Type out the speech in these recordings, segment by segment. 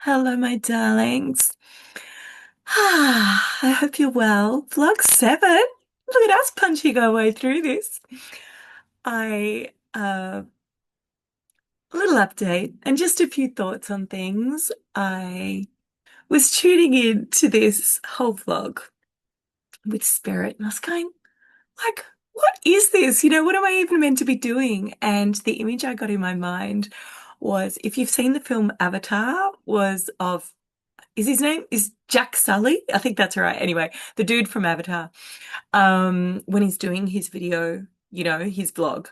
Hello, my darlings. I hope you're well. Vlog 7. Look at us punching our way through this. A little update and just a few thoughts on things. I was tuning in to this whole vlog with Spirit, and I was going, like, what is this? What am I even meant to be doing? And the image I got in my mind was, if you've seen the film Avatar, was of is his name is Jack Sully? I think that's right. Anyway, the dude from Avatar, when he's doing his video, his vlog,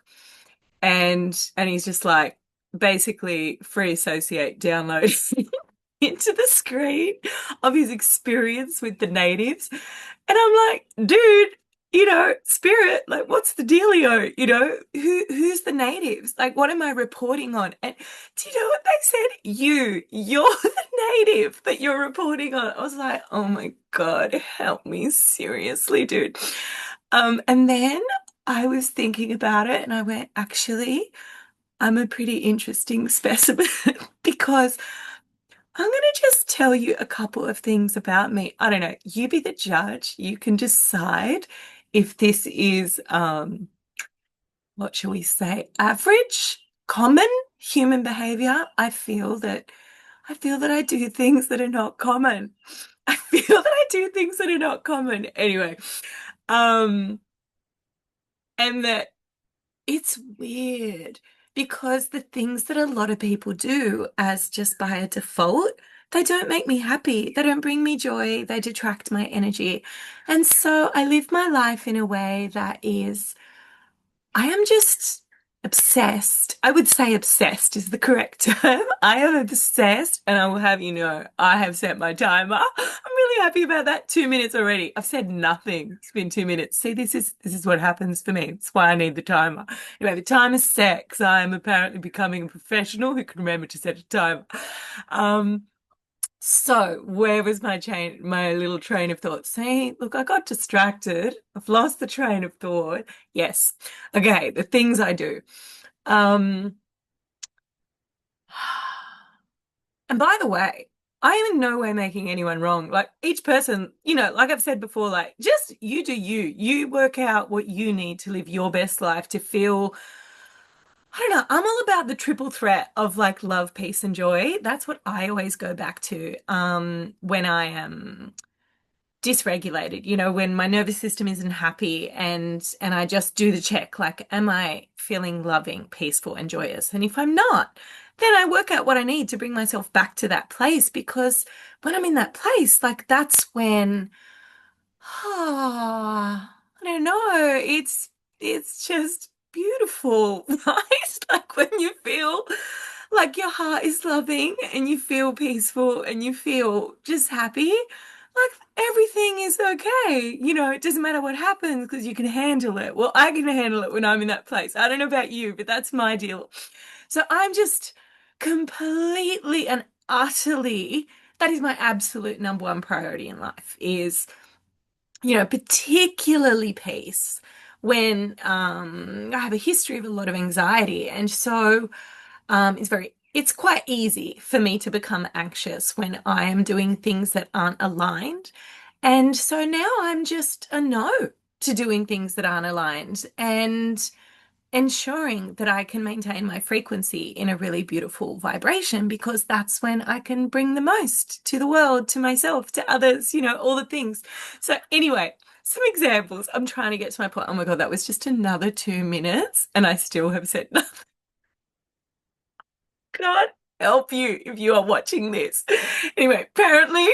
and he's just like basically free associate download into the screen of his experience with the natives. And I'm like, dude, Spirit, like, what's the dealio? Who's the natives? Like, what am I reporting on? And do you know what they said? You're the native that you're reporting on. I was like, oh my God, help me. Seriously, dude. And then I was thinking about it and I went, actually, I'm a pretty interesting specimen because I'm going to just tell you a couple of things about me. I don't know. You be the judge. You can decide if this is, what shall we say, average, common human behavior. I feel that I do things that are not common. I feel that I do things that are not common. Anyway, um, and that it's weird because the things that a lot of people do as just by a default, they don't make me happy. They don't bring me joy. They detract my energy. And so I live my life in a way that is I am just obsessed. I would say obsessed is the correct term. I am obsessed, and I will have you know, I have set my timer. I'm really happy about that. 2 minutes already. I've said nothing. It's been 2 minutes. See, this is what happens for me. It's why I need the timer. Anyway, the timer is set because I am apparently becoming a professional who can remember to set a timer. Um, so where was my little train of thought? See, look, I got distracted. I've lost the train of thought. Yes. Okay, the things I do. Um, and by the way, I am in no way making anyone wrong. Like each person, like I've said before, like just you do you. You work out what you need to live your best life to feel. I don't know. I'm all about the triple threat of like love, peace, and joy. That's what I always go back to when I am dysregulated, when my nervous system isn't happy and I just do the check, like, am I feeling loving, peaceful, and joyous? And if I'm not, then I work out what I need to bring myself back to that place because when I'm in that place, like that's when I don't know, it's just beautiful, right? Like when you feel like your heart is loving and you feel peaceful and you feel just happy, like everything is okay. It doesn't matter what happens because you can handle it. Well, I can handle it when I'm in that place. I don't know about you, but that's my deal. So I'm just completely and utterly, that is my absolute number one priority in life is, particularly peace when I have a history of a lot of anxiety. And so it's quite easy for me to become anxious when I am doing things that aren't aligned. And so now I'm just a no to doing things that aren't aligned and ensuring that I can maintain my frequency in a really beautiful vibration because that's when I can bring the most to the world, to myself, to others, all the things. So anyway, some examples. I'm trying to get to my point. Oh my God, that was just another 2 minutes and I still have said nothing. God help you if you are watching this. Anyway, apparently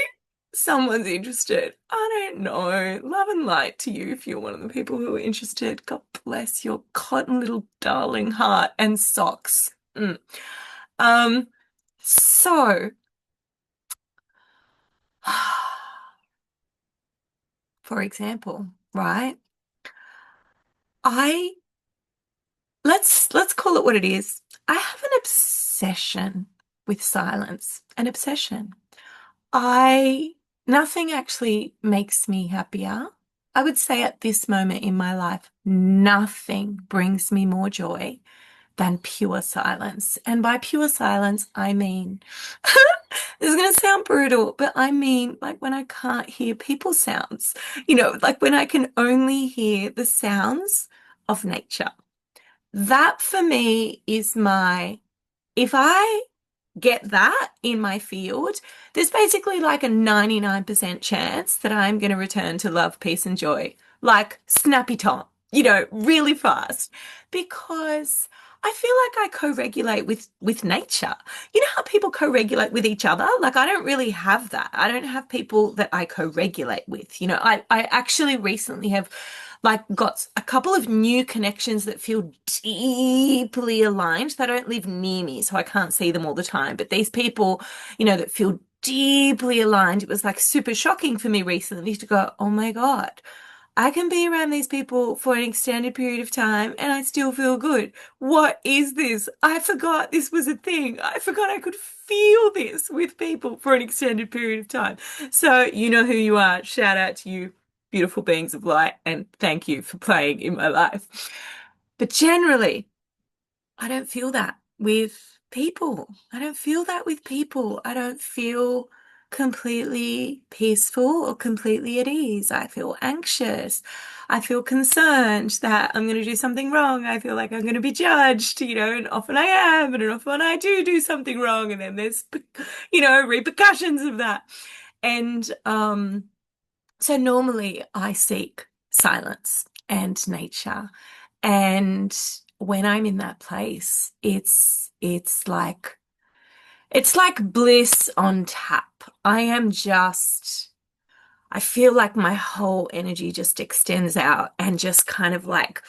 someone's interested. I don't know. Love and light to you if you're one of the people who are interested. God bless your cotton little darling heart and socks. Um, so for example, right? I let's call it what it is. I have an obsession with silence. An obsession. I Nothing actually makes me happier. I would say at this moment in my life, nothing brings me more joy than pure silence. And by pure silence, I mean This is going to sound brutal, but I mean, like when I can't hear people sounds, like when I can only hear the sounds of nature. That for me is if I get that in my field, there's basically like a 99% chance that I'm going to return to love, peace, and joy, like snappy top, really fast, because I feel like I co-regulate with nature. You know how people co-regulate with each other? Like I don't really have that. I don't have people that I co-regulate with. I actually recently have like got a couple of new connections that feel deeply aligned. They don't live near me, so I can't see them all the time. But these people, that feel deeply aligned, it was like super shocking for me recently to go, oh my God, I can be around these people for an extended period of time and I still feel good. What is this? I forgot this was a thing. I forgot I could feel this with people for an extended period of time. So you know who you are. Shout out to you, beautiful beings of light, and thank you for playing in my life. But generally, I don't feel that with people. I don't feel that with people. I don't feel completely peaceful or completely at ease. I feel anxious. I feel concerned that I'm going to do something wrong. I feel like I'm going to be judged, and often I am, and often I do something wrong, and then there's, repercussions of that. And so normally I seek silence and nature. And when I'm in that place, it's like bliss on tap. I feel like my whole energy just extends out and just kind of like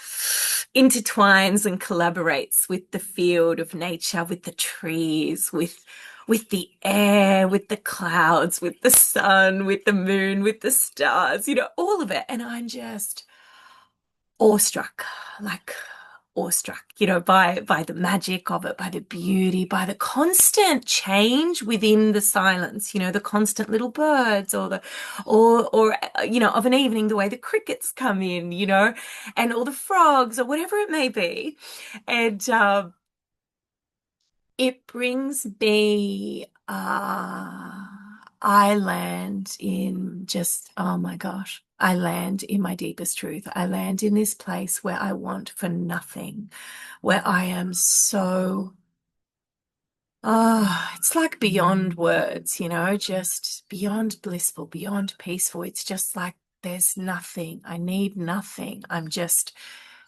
intertwines and collaborates with the field of nature, with the trees, with the air, with the clouds, with the sun, with the moon, with the stars, all of it. And I'm just awestruck, like awestruck, by the magic of it, by the beauty, by the constant change within the silence, the constant little birds or of an evening, the way the crickets come in, and all the frogs or whatever it may be. And it brings me, I land in just, oh my gosh, I land in my deepest truth. I land in this place where I want for nothing, where I am so, it's like beyond words, just beyond blissful, beyond peaceful. It's just like there's nothing. I need nothing. I'm just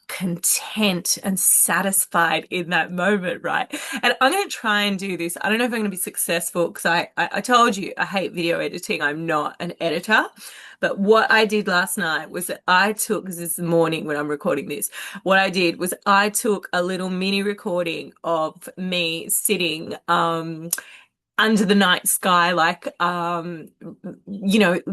content and satisfied in that moment, right? And I'm going to try and do this. I don't know if I'm going to be successful because I told you I hate video editing. I'm not an editor. But what I did last night was that because this morning when I'm recording this, what I did was I took a little mini recording of me sitting, under the night sky, like,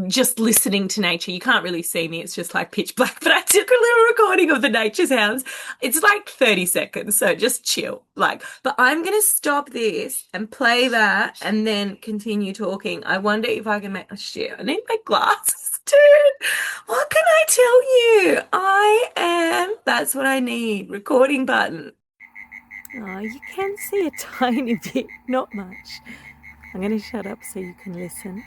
just listening to nature. You can't really see me. It's just like pitch black, but I took a little recording of the nature sounds. It's like 30 seconds. So just chill. But I'm going to stop this and play that and then continue talking. I wonder if I can shit. I need my glasses, dude. What can I tell you? That's what I need. Recording button. Oh, you can see a tiny bit, not much. I'm going to shut up so you can listen.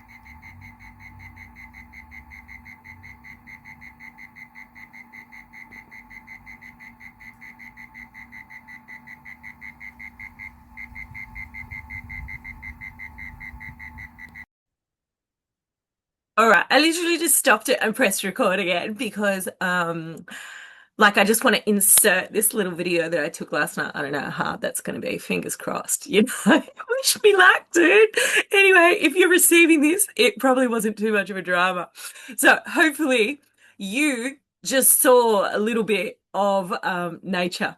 All right, I literally just stopped it and pressed record again because I just want to insert this little video that I took last night. I don't know how hard that's going to be. Fingers crossed, Wish me luck, dude. Anyway, if you're receiving this, it probably wasn't too much of a drama. So hopefully you just saw a little bit of nature.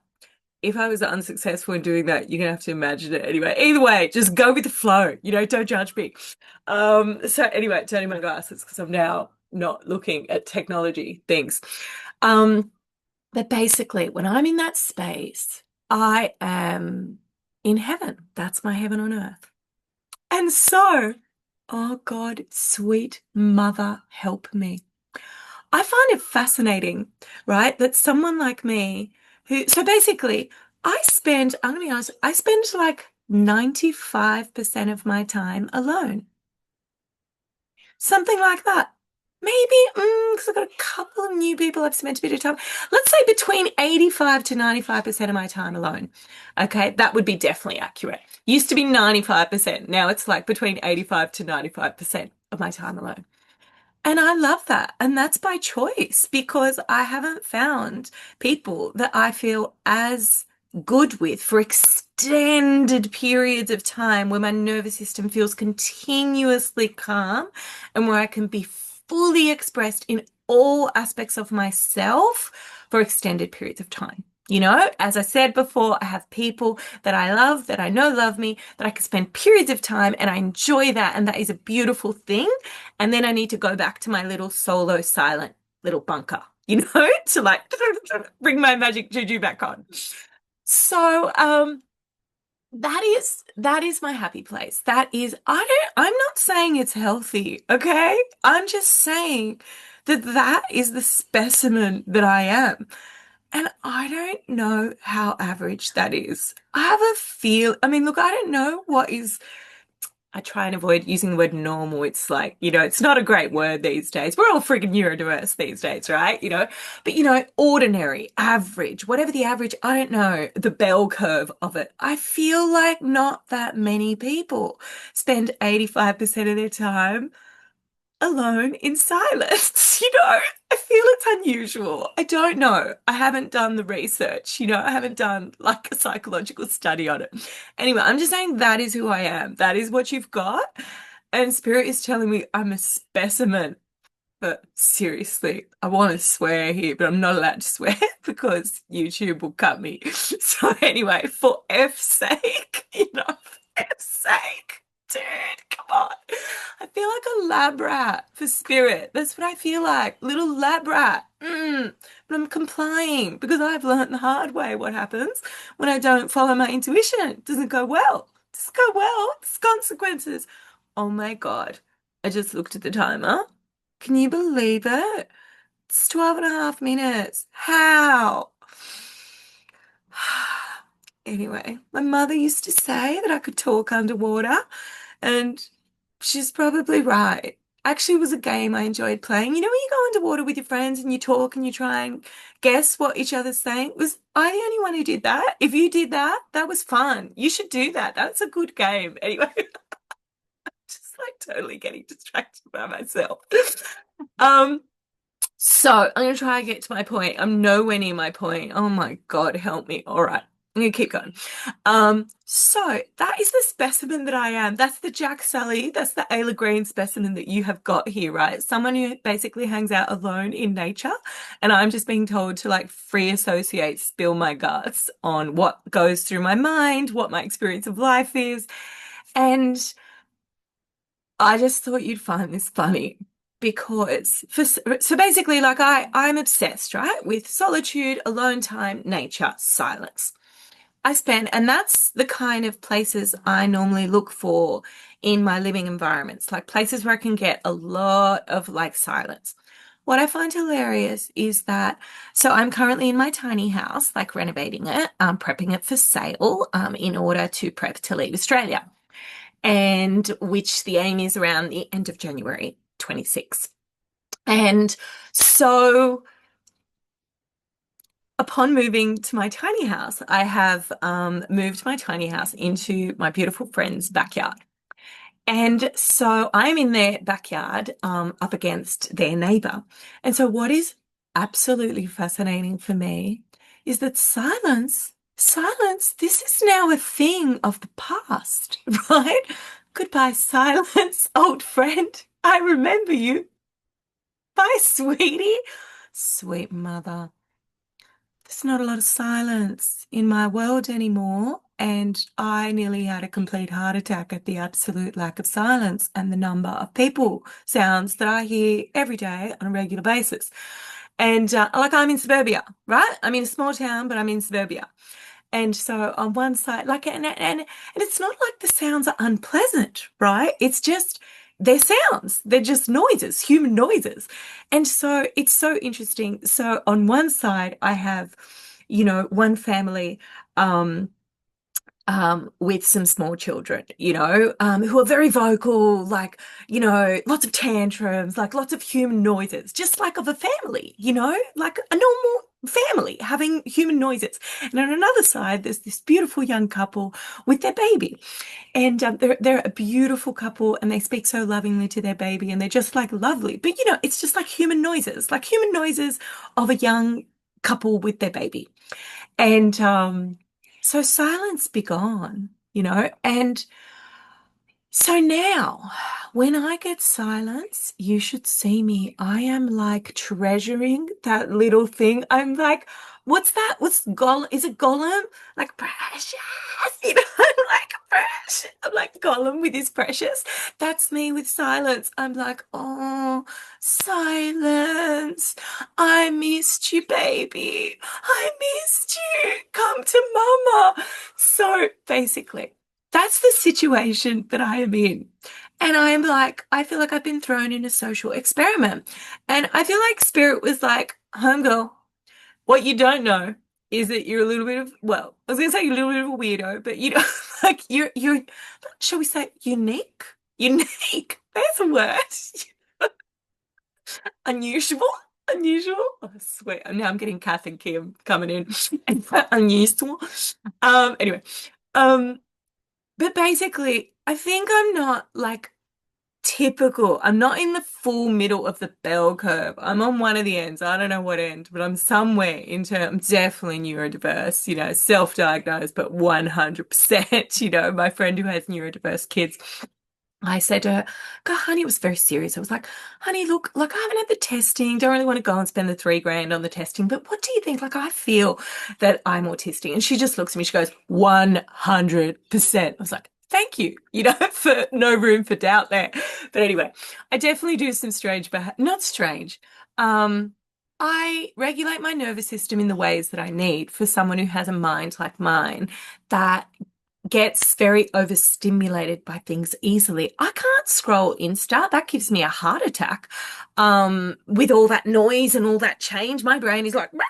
If I was unsuccessful in doing that, you're gonna have to imagine it anyway. Either way, just go with the flow. Don't judge me. So anyway, turning my glasses because I'm now not looking at technology things. But basically, when I'm in that space, I am in heaven. That's my heaven on earth. And so, oh God, sweet mother, help me. I find it fascinating, right, that someone like me so basically, I'm going to be honest, I spend like 95% of my time alone. Something like that. Maybe, because I've got a couple of new people I've spent a bit of time. Let's say between 85 to 95% of my time alone. Okay, that would be definitely accurate. Used to be 95%. Now it's like between 85 to 95% of my time alone. And I love that. And that's by choice because I haven't found people that I feel as good with for extended periods of time where my nervous system feels continuously calm and where I can be fully expressed in all aspects of myself for extended periods of time. You know, as I said before, I have people that I love, that I know love me, that I can spend periods of time and I enjoy that. And that is a beautiful thing. And then I need to go back to my little solo silent little bunker, you know, to like bring my magic juju back on. So, that is my happy place. That is, I'm not saying it's healthy, okay? I'm just saying that that is the specimen that I am. And I don't know how average that is. I have a feel, I mean, look, I don't know what is I try and avoid using the word normal. It's like, it's not a great word these days. We're all freaking neurodiverse these days, right? But ordinary, average, whatever the average, I don't know, the bell curve of it. I feel like not that many people spend 85% of their time alone in silence. I feel it's unusual. I don't know. I haven't done the research, I haven't done like a psychological study on it. Anyway, I'm just saying that is who I am. That is what you've got. And Spirit is telling me I'm a specimen. But seriously, I want to swear here, but I'm not allowed to swear because YouTube will cut me. So anyway, for F's sake, for F's sake, dude, come on. I feel like a lab rat for Spirit. That's what I feel like. Little lab rat. But I'm complying because I've learned the hard way what happens when I don't follow my intuition. It doesn't go well. It doesn't go well. There's consequences. Oh my God. I just looked at the timer. Can you believe it? It's 12 and a half minutes. How? Anyway, my mother used to say that I could talk underwater, and she's probably right. Actually, it was a game I enjoyed playing. You know, when you go underwater with your friends and you talk and you try and guess what each other's saying? Was I the only one who did that? If you did that, that was fun. You should do that. That's a good game. Anyway, just like totally getting distracted by myself. Um, so I'm going to try and get to my point. I'm nowhere near my point. Oh my God, help me. All right. I'm going to keep going. So that is the specimen that I am. That's the Jack Sully. That's the Aaila Greene specimen that you have got here, right? Someone who basically hangs out alone in nature. And I'm just being told to like free associate, spill my guts on what goes through my mind, what my experience of life is. And I just thought you'd find this funny because so basically like I'm obsessed, right, with solitude, alone time, nature, silence. And that's the kind of places I normally look for in my living environments, like places where I can get a lot of like silence. What I find hilarious is that, so I'm currently in my tiny house, like renovating it, prepping it for sale, in order to prep to leave Australia, and which the aim is around the end of January 26. And so upon moving to my tiny house, I have moved my tiny house into my beautiful friend's backyard. And so I'm in their backyard, up against their neighbor. And so what is absolutely fascinating for me is that silence, this is now a thing of the past, right? Goodbye, silence, old friend. I remember you. Bye, sweetie. Sweet mother. There's not a lot of silence in my world anymore. And I nearly had a complete heart attack at the absolute lack of silence and the number of people sounds that I hear every day on a regular basis. And like I'm in suburbia, right? I'm in a small town, but I'm in suburbia. And so on one side, like, and it's not like the sounds are unpleasant, right? It's just they're sounds. They're just noises, human noises. And so it's so interesting. So on one side, I have, one family, with some small children, who are very vocal, like, lots of tantrums, like lots of human noises, just like of a family, like a normal family having human noises. And on another side, there's this beautiful young couple with their baby. And they're a beautiful couple and they speak so lovingly to their baby and they're just like lovely. But, it's just like human noises of a young couple with their baby. And so silence be gone, and so now when I get silence, you should see me. I am like treasuring that little thing. I'm like, what's that? What's Gollum? Is it Gollum? Like precious, I'm like precious. I'm like Gollum with his precious. That's me with silence. I'm like, oh, silence. I missed you, baby. I missed you. Come to mama. So basically, that's the situation that I am in. And I'm like, I feel like I've been thrown in a social experiment. And I feel like Spirit was like, homegirl, what you don't know is that you're a little bit of, well, I was gonna say you're a little bit of a weirdo, but like you're, shall we say, unique? Unique. There's a word. Unusual. Unusual. I swear. Now I'm getting Kath and Kim coming in. Unusual. Anyway. Um, But basically, I think I'm not like typical. I'm not in the full middle of the bell curve. I'm on one of the ends. I don't know what end, but I'm somewhere in terms, definitely neurodiverse, self-diagnosed, but 100%, my friend who has neurodiverse kids. I said to her, God, honey, it was very serious. I was like, honey, look, like I haven't had the testing. Don't really want to go and spend the 3 grand on the testing. But what do you think? Like, I feel that I'm autistic. And she just looks at me. She goes, 100%. I was like, thank you, for no room for doubt there. But anyway, I definitely do some strange, but not strange. I regulate my nervous system in the ways that I need for someone who has a mind like mine that gets very overstimulated by things easily. I can't scroll Insta. That gives me a heart attack. With all that noise and all that change, my brain is like, like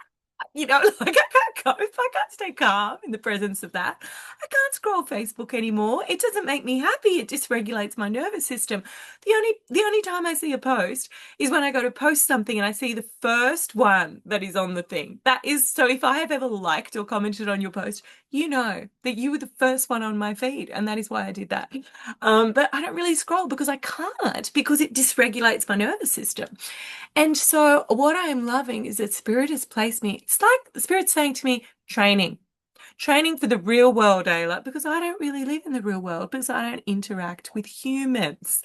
I can't cope. I can't stay calm in the presence of that. I can't scroll Facebook anymore. It doesn't make me happy. It dysregulates my nervous system. The only time I see a post is when I go to post something and I see the first one that is on the thing. That is so if I have ever liked or commented on your post, you know that you were the first one on my feed, and that is why I did that. But I don't really scroll because I can't, because it dysregulates my nervous system. And so what I am loving is that Spirit has placed me. It's like the Spirit's saying to me, training for the real world, Aaila, because I don't really live in the real world because I don't interact with humans.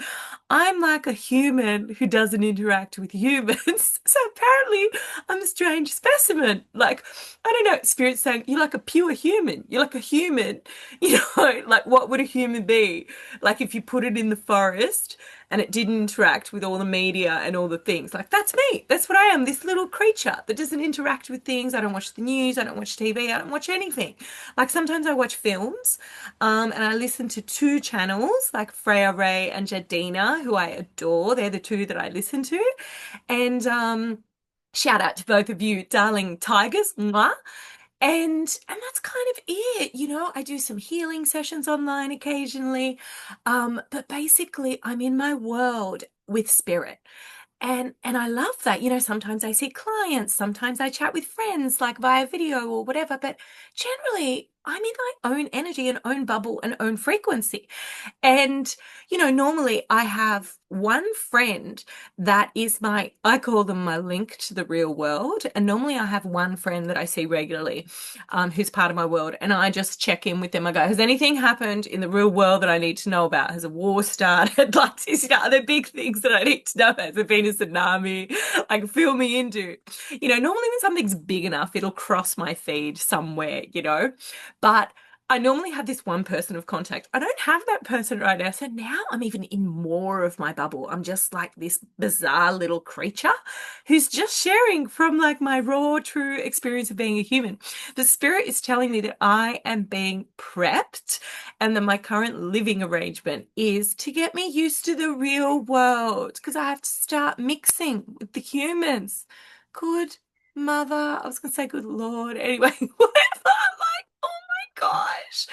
I'm like a human who doesn't interact with humans. So apparently I'm a strange specimen. Like, I don't know, Spirit's saying, you're like a pure human. You're like a human, like what would a human be? Like if you put it in the forest and it didn't interact with all the media and all the things. Like, that's me. That's what I am, this little creature that doesn't interact with things. I don't watch the news. I don't watch TV. I don't watch anything. Like, sometimes I watch films, and I listen to 2 channels, like Freya Ray and Jadina, who I adore. They're the 2 that I listen to. And shout out to both of you, darling tigers. Mwah. And that's kind of it, I do some healing sessions online occasionally. But basically I'm in my world with Spirit. And I love that. Sometimes I see clients, sometimes I chat with friends like via video or whatever, but generally I'm in my own energy and own bubble and own frequency. And, normally I have one friend that is I call them my link to the real world. And normally I have one friend that I see regularly, who's part of my world. And I just check in with them. I go, has anything happened in the real world that I need to know about? Has a war started? Like, are there big things that I need to know about? Has there been a tsunami? Like, fill me into, normally when something's big enough, it'll cross my feed somewhere, but I normally have this one person of contact. I don't have that person right now. So now I'm even in more of my bubble. I'm just like this bizarre little creature who's just sharing from like my raw, true experience of being a human. The Spirit is telling me that I am being prepped and that my current living arrangement is to get me used to the real world because I have to start mixing with the humans. Good mother. I was going to say good Lord. Anyway, whatever. Like, oh my gosh,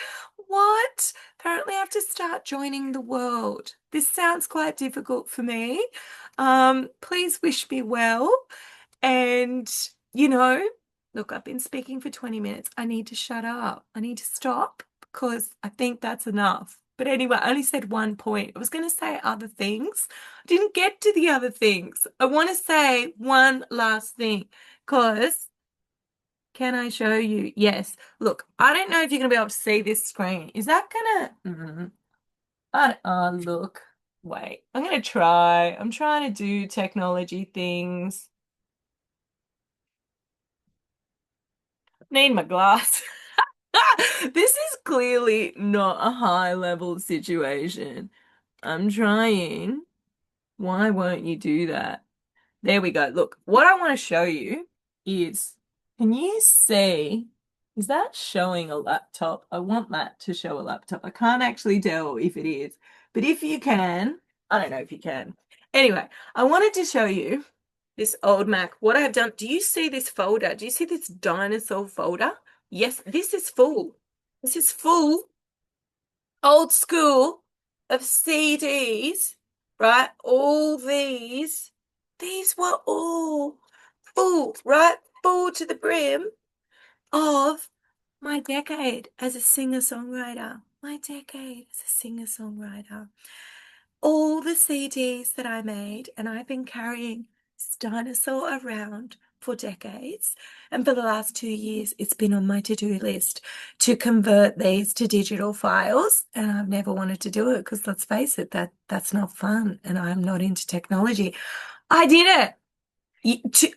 what? Apparently, I have to start joining the world. This sounds quite difficult for me. Please wish me well. And, you know, look, I've been speaking for 20 minutes. I need to shut up. I need to stop because I think that's enough. But anyway, I only said one point. I was going to say other things. I didn't get to the other things. I want to say one last thing because can I show you? Yes. Look, I don't know if you're going to be able to see this screen. Is that going to... look. Wait, I'm going to try. I'm trying to do technology things. Need my glass. This is clearly not a high level situation. I'm trying. Why won't you do that? There we go. Look, what I want to show you is, can you see, is that showing a laptop? I want that to show a laptop. I can't actually tell if it is, but if you can, I don't know if you can. Anyway, I wanted to show you this old Mac. What I have done, do you see this folder? Do you see this dinosaur folder? Yes, this is full. This is full, old school of CDs, right? All these were all full, right? Full to the brim of my decade as a singer-songwriter. My decade as a singer-songwriter. All the CDs that I made, and I've been carrying this dinosaur around for decades. And for the last 2 years, it's been on my to-do list to convert these to digital files. And I've never wanted to do it because let's face it, that's not fun. And I'm not into technology. I did it.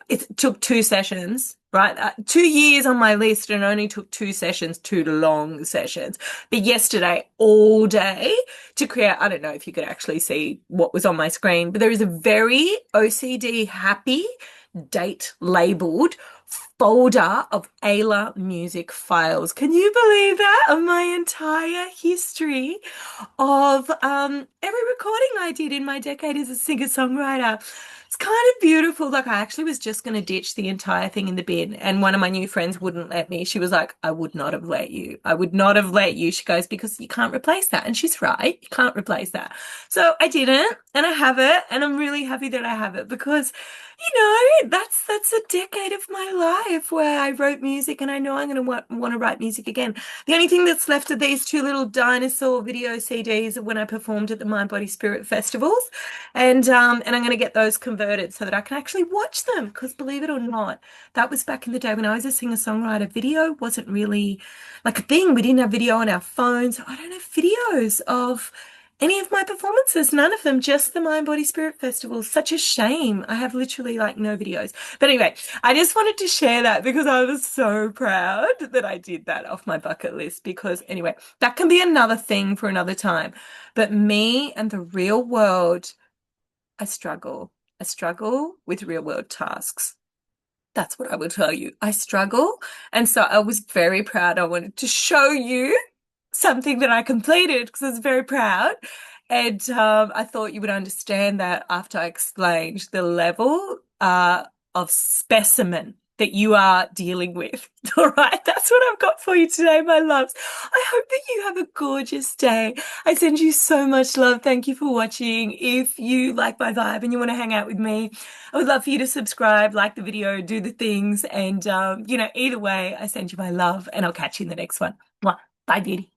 It took 2 sessions, right? 2 years on my list and only took 2 sessions, 2 long sessions. But yesterday, all day to create, I don't know if you could actually see what was on my screen, but there is a very OCD happy date labeled folder of Aaila music files. Can you believe that? Of my entire history of every recording I did in my decade as a singer-songwriter. It's kind of beautiful. Like I actually was just going to ditch the entire thing in the bin, and one of my new friends wouldn't let me. She was like, I would not have let you. I would not have let you. She goes, because you can't replace that. And she's right. You can't replace that. So I didn't, and I have it, and I'm really happy that I have it because that's a decade of my life where I wrote music, and I know I'm going to want to write music again. The only thing that's left of these two little dinosaur video CDs are when I performed at the Mind Body Spirit festivals, and I'm going to get those converted so that I can actually watch them. Because believe it or not, that was back in the day when I was a singer-songwriter. Video wasn't really like a thing. We didn't have video on our phones. I don't have videos of any of my performances, none of them, just the Mind Body Spirit Festival. Such a shame. I have literally like no videos. But anyway, I just wanted to share that because I was so proud that I did that off my bucket list. Because anyway, that can be another thing for another time. But me and the real world, I struggle. I struggle with real world tasks. That's what I will tell you. I struggle. And so I was very proud. I wanted to show you something that I completed because I was very proud. And I thought you would understand that after I explained the level of specimen that you are dealing with. All right, that's what I've got for you today, my loves. I hope that you have a gorgeous day. I send you so much love. Thank you for watching. If you like my vibe and you want to hang out with me, I would love for you to subscribe, like the video, do the things. And, either way, I send you my love and I'll catch you in the next one. Mwah. Bye, beauty.